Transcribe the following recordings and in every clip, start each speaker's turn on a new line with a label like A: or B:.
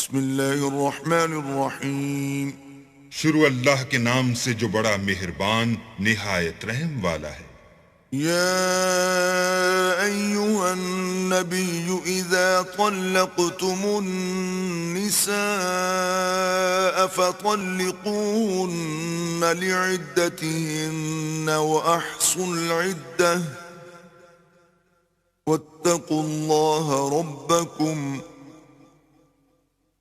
A: بسم اللہ الرحمن الرحیم
B: شروع اللہ کے نام سے جو بڑا مہربان نہایت رحم والا ہے۔
A: یا ایہا النبی اذا طلقتم النساء فطلقوهن لعدتهن وأحصوا العدة واتقوا الله ربكم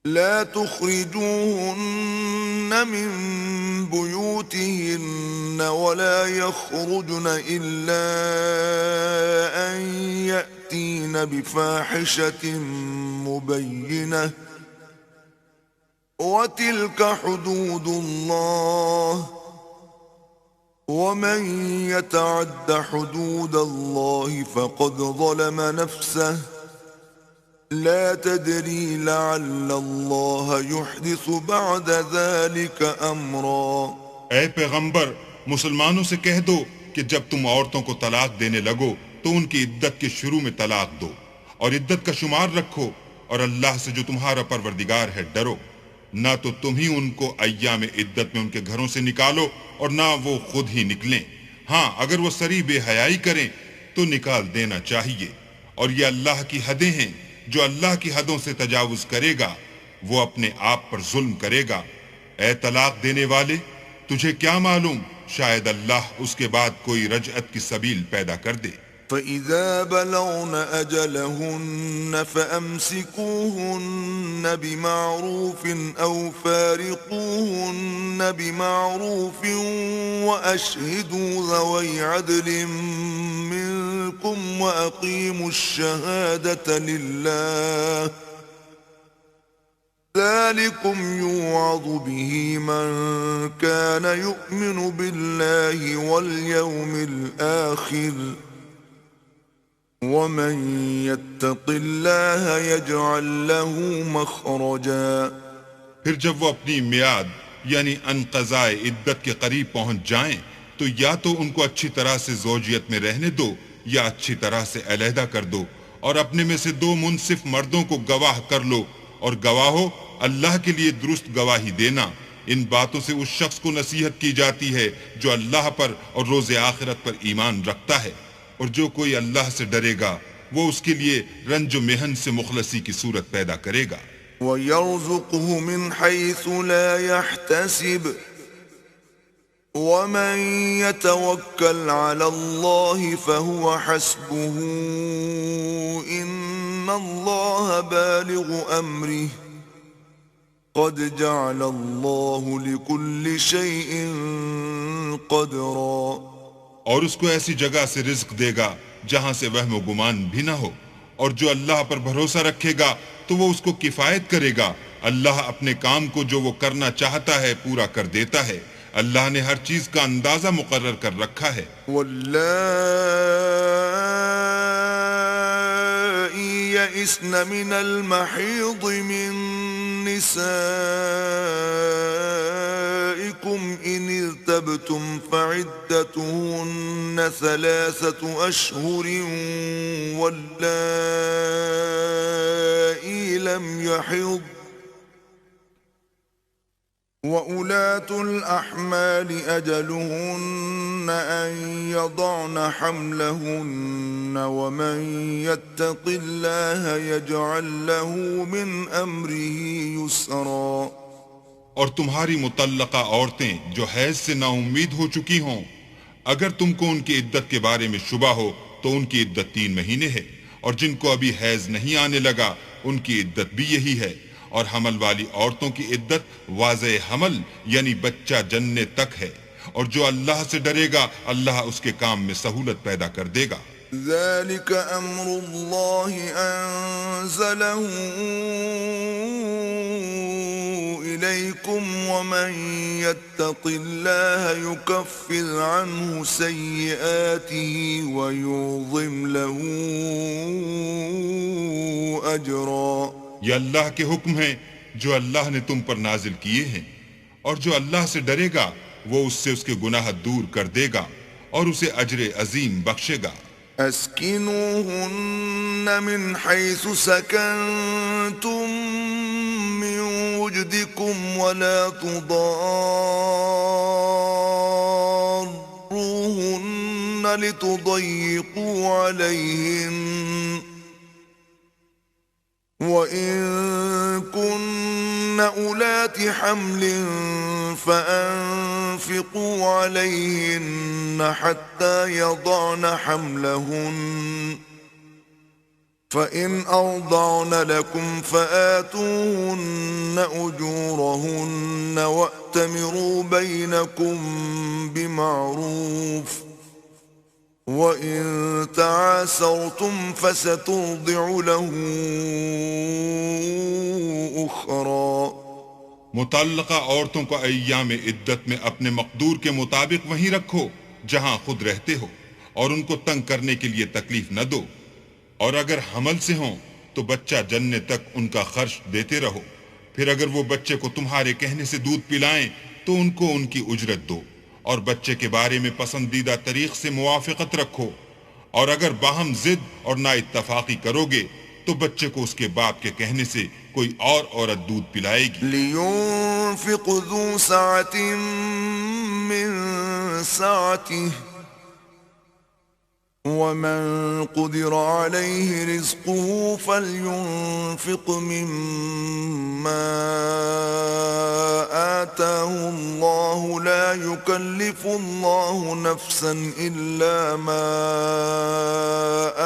A: لا تخرجوهن من بيوتهن ولا يخرجن إلا أن يأتين بفاحشة مبينة وتلك حدود الله ومن يتعد حدود الله فقد ظلم نفسه لا تدري لعل الله يحدث بعد ذلك امرا۔
B: اے پیغمبر، مسلمانوں سے کہہ دو کہ جب تم عورتوں کو طلاق دینے لگو تو ان کی عدت کے شروع میں طلاق دو اور عدت کا شمار رکھو، اور اللہ سے جو تمہارا پروردگار ہے ڈرو۔ نہ تو تم ہی ان کو ایام عدت میں ان کے گھروں سے نکالو اور نہ وہ خود ہی نکلیں، ہاں اگر وہ صریح بے حیائی کریں تو نکال دینا چاہیے، اور یہ اللہ کی حدیں ہیں، جو اللہ کی حدوں سے تجاوز کرے گا وہ اپنے آپ پر ظلم کرے گا۔ اے طلاق دینے والے، تجھے کیا معلوم، شاید اللہ اس کے بعد کوئی رجعت کی سبیل پیدا کر دے۔
A: فَإِذَا بَلَغْنَ أَجَلَهُنَّ فَأَمْسِكُوهُنَّ بِمَعْرُوفٍ أَوْ فَارِقُوهُنَّ بِمَعْرُوفٍ وَأَشْهِدُوا ذَوَيْ عَدْلٍ مِّنكُمْ وَأَقِيمُوا الشَّهَادَةَ لِلَّهِ ذَلِكُمْ يُوعَظُ بِهِ مَن كَانَ يُؤْمِنُ بِاللَّهِ وَالْيَوْمِ الْآخِرِ وَمَن يَتَّقِ اللَّهَ يَجْعَل لَّهُ مَخْرَجًا۔
B: پھر جب وہ اپنی میعاد یعنی انقضاء عدت کے قریب پہنچ جائیں تو یا تو ان کو اچھی طرح سے زوجیت میں رہنے دو یا اچھی طرح سے علیحدہ کر دو، اور اپنے میں سے دو منصف مردوں کو گواہ کر لو، اور گواہو اللہ کے لیے درست گواہی دینا۔ ان باتوں سے اس شخص کو نصیحت کی جاتی ہے جو اللہ پر اور روز آخرت پر ایمان رکھتا ہے، اور جو کوئی اللہ سے ڈرے گا وہ اس کے لیے رنج و محن سے مخلصی کی صورت پیدا کرے گا۔
A: وَيَرْزُقْهُ مِنْ حَيْثُ لَا يَحْتَسِبُ وَمَنْ يَتَوَكَّلْ عَلَى اللَّهِ فَهُوَ حَسْبُهُ إِنَّ اللَّهَ بَالِغُ أَمْرِهِ قَدْ جَعَلَ اللَّهُ لِكُلِّ شَيْءٍ قَدْرًا۔
B: اور اس کو ایسی جگہ سے رزق دے گا جہاں سے وہم و گمان بھی نہ ہو، اور جو اللہ پر بھروسہ رکھے گا تو وہ اس کو کفایت کرے گا۔ اللہ اپنے کام کو جو وہ کرنا چاہتا ہے پورا کر دیتا ہے، اللہ نے ہر چیز کا اندازہ مقرر کر رکھا ہے۔
A: وَاللَّائِي يَئِسْنَ مِنَ الْمَحِيضِ مِن نِّسَائِكُمْ إِنِ ارْتَبْتُمْ فَعِدَّتُهُنَّ 3 أشهر وَاللَّائِي لَمْ يَحِضْنَ وَأُولَاتُ الْأَحْمَالِ أَجَلُهُنَّ أَن يَضَعْنَ حَمْلَهُنَّ وَمَن يَتَّقِ اللَّهَ يَجْعَل لَّهُ مِنْ أَمْرِهِ يُسْرًا۔
B: اور تمہاری مطلقہ عورتیں جو حیض سے نا امید ہو چکی ہوں، اگر تم کو ان کی عدت کے بارے میں شبہ ہو تو ان کی عدت 3 مہینے ہے، اور جن کو ابھی حیض نہیں آنے لگا ان کی عدت بھی یہی ہے، اور حمل والی عورتوں کی عدت واضح حمل یعنی بچہ جننے تک ہے، اور جو اللہ سے ڈرے گا اللہ اس کے کام میں سہولت پیدا کر دے گا۔
A: ذَلِكَ أَمْرُ اللَّهِ أَنزَلَهُ إِلَيْكُمْ وَمَن يَتَّقِ اللَّهَ يُكَفِّرْ عَنْهُ سَيِّئَاتِهِ وَيُعْظِمْ لَهُ أَجْرًا۔
B: یہ اللہ کے حکم ہیں جو اللہ نے تم پر نازل کیے ہیں، اور جو اللہ سے ڈرے گا وہ اس سے اس کے گناہ دور کر دے گا اور اسے اجر عظیم بخشے گا۔
A: اسکنوہن من حیث سکنتم من وجدكم ولا تضاروهن لتضيقوا عليهن وإن كن أولات حمل فأنفقوا عليهن حتى يضعن حملهن فإن أرضعن لكم فآتوهن أجورهن وأتمروا بينكم بمعروف وإن تعاسرتم فسترضع له أخرى.
B: متعلقہ عورتوں کو ایام عدت میں اپنے مقدور کے مطابق وہیں رکھو جہاں خود رہتے ہو، اور ان کو تنگ کرنے کے لیے تکلیف نہ دو، اور اگر حمل سے ہوں تو بچہ جننے تک ان کا خرچ دیتے رہو، پھر اگر وہ بچے کو تمہارے کہنے سے دودھ پلائیں تو ان کو ان کی اجرت دو، اور بچے کے بارے میں پسندیدہ طریق سے موافقت رکھو، اور اگر باہم ضد اور نا اتفاقی کرو گے تو بچے کو اس کے باپ کے کہنے سے کوئی اور عورت دودھ پلائے گی۔
A: لِيُنْفِقْ ذُو سَعَةٍ مِّن سَعَتِهِ وَمَن قُدِرَ عَلَيْهِ رِزْقُهُ فَلْيُنْفِقْ مِمَّا آتَاهُ اللَّهُ لَا يُكَلِّفُ اللَّهُ نَفْسًا إِلَّا مَا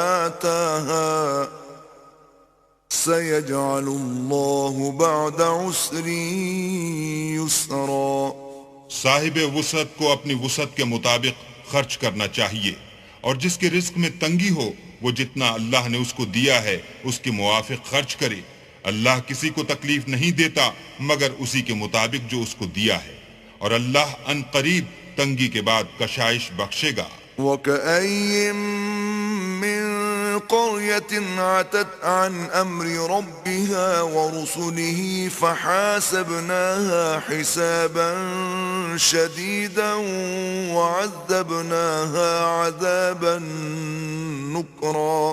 A: آتَاهَا سَيَجْعَلُ اللَّهُ بَعْدَ عُسْرٍ يُسْرًا۔
B: صاحب وسعت کو اپنی وسعت کے مطابق خرچ کرنا چاہیے، اور جس کے رزق میں تنگی ہو وہ جتنا اللہ نے اس کو دیا ہے اس کے موافق خرچ کرے۔ اللہ کسی کو تکلیف نہیں دیتا مگر اسی کے مطابق جو اس کو دیا ہے، اور اللہ ان قریب تنگی کے بعد کشائش بخشے گا۔
A: وَكَأَيٍّن مِّن قَرْيَةٍ عَتَتْ عَنْ أَمْرِ رَبِّهَا وَرُسُلِهِ فَحَاسَبْنَاهَا حِسَابًا شَدِيدًا وَعَذَّبْنَاهَا عَذَابًا نُكْرًا۔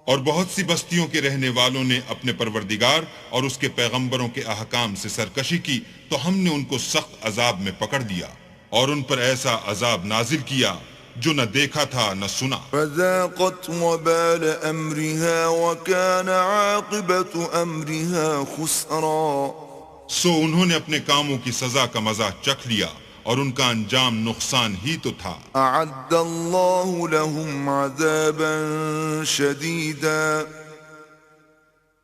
B: اور بہت سی بستیوں کے رہنے والوں نے اپنے پروردگار اور اس کے پیغمبروں کے احکام سے سرکشی کی تو ہم نے ان کو سخت عذاب میں پکڑ دیا، اور ان پر ایسا عذاب نازل کیا جو نہ دیکھا تھا نہ سنا۔
A: فذاقت وبال امرها وكان عاقبة امرها خسرا۔
B: سو انہوں نے اپنے کاموں کی سزا کا مزہ چکھ لیا اور ان کا انجام نقصان ہی تو تھا۔
A: اعد اللہ لهم عذابا شدیدا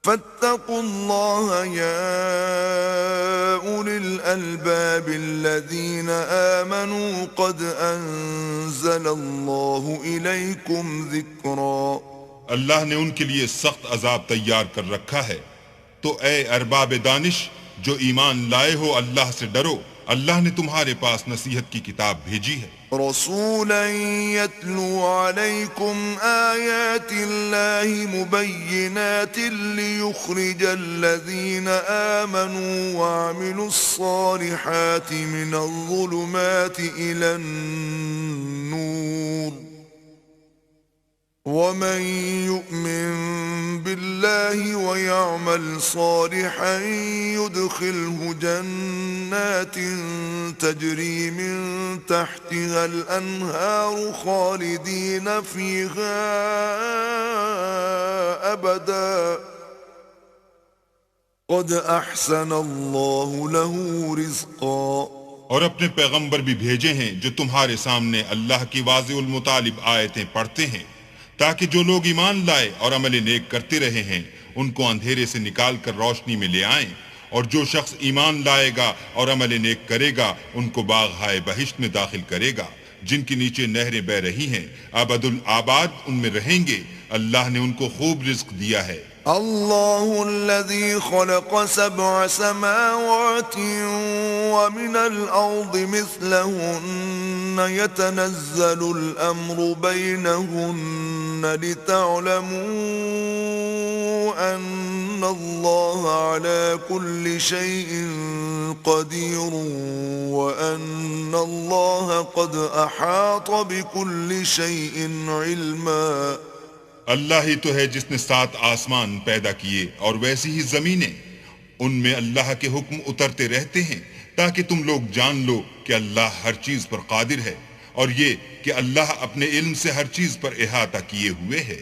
A: فاتقوا الله يا أولي الألباب الذين آمنوا قد أنزل الله إليكم ذكرا۔
B: اللہ نے ان کے لیے سخت عذاب تیار کر رکھا ہے، تو اے ارباب دانش جو ایمان لائے ہو اللہ سے ڈرو، اللہ نے تمہارے پاس نصیحت کی کتاب بھیجی ہے۔
A: رسولا يتلو عليكم آيات الله مبينات ليخرج الذين آمنوا وعملوا الصالحات من الظلمات إلى النور ومن يؤمن بالله ويعمل صالحا يدخله جنات تجري من تحتها الأنهار خالدين فيها أبدا قد أحسن الله له رزقا۔
B: اور اپنے پیغمبر بھی بھیجے ہیں جو تمہارے سامنے اللہ کی واضح المطالب آیتیں پڑھتے ہیں، تاکہ جو لوگ ایمان لائے اور عمل نیک کرتے رہے ہیں ان کو اندھیرے سے نکال کر روشنی میں لے آئیں، اور جو شخص ایمان لائے گا اور عمل نیک کرے گا ان کو باغ ہائے بہشت میں داخل کرے گا جن کے نیچے نہریں بہ رہی ہیں، ابد الآباد ان میں رہیں گے۔ اللہ نے ان کو خوب رزق دیا ہے۔
A: الله الذي خلق 7 سماوات ومن الأرض مثلهن يتنزل الأمر بينهن لتعلموا أن الله على كل شيء قدير وأن الله قد أحاط بكل شيء علما۔
B: اللہ ہی تو ہے جس نے 7 آسمان پیدا کیے اور ویسی ہی زمینیں، ان میں اللہ کے حکم اترتے رہتے ہیں تاکہ تم لوگ جان لو کہ اللہ ہر چیز پر قادر ہے، اور یہ کہ اللہ اپنے علم سے ہر چیز پر احاطہ کیے ہوئے ہے۔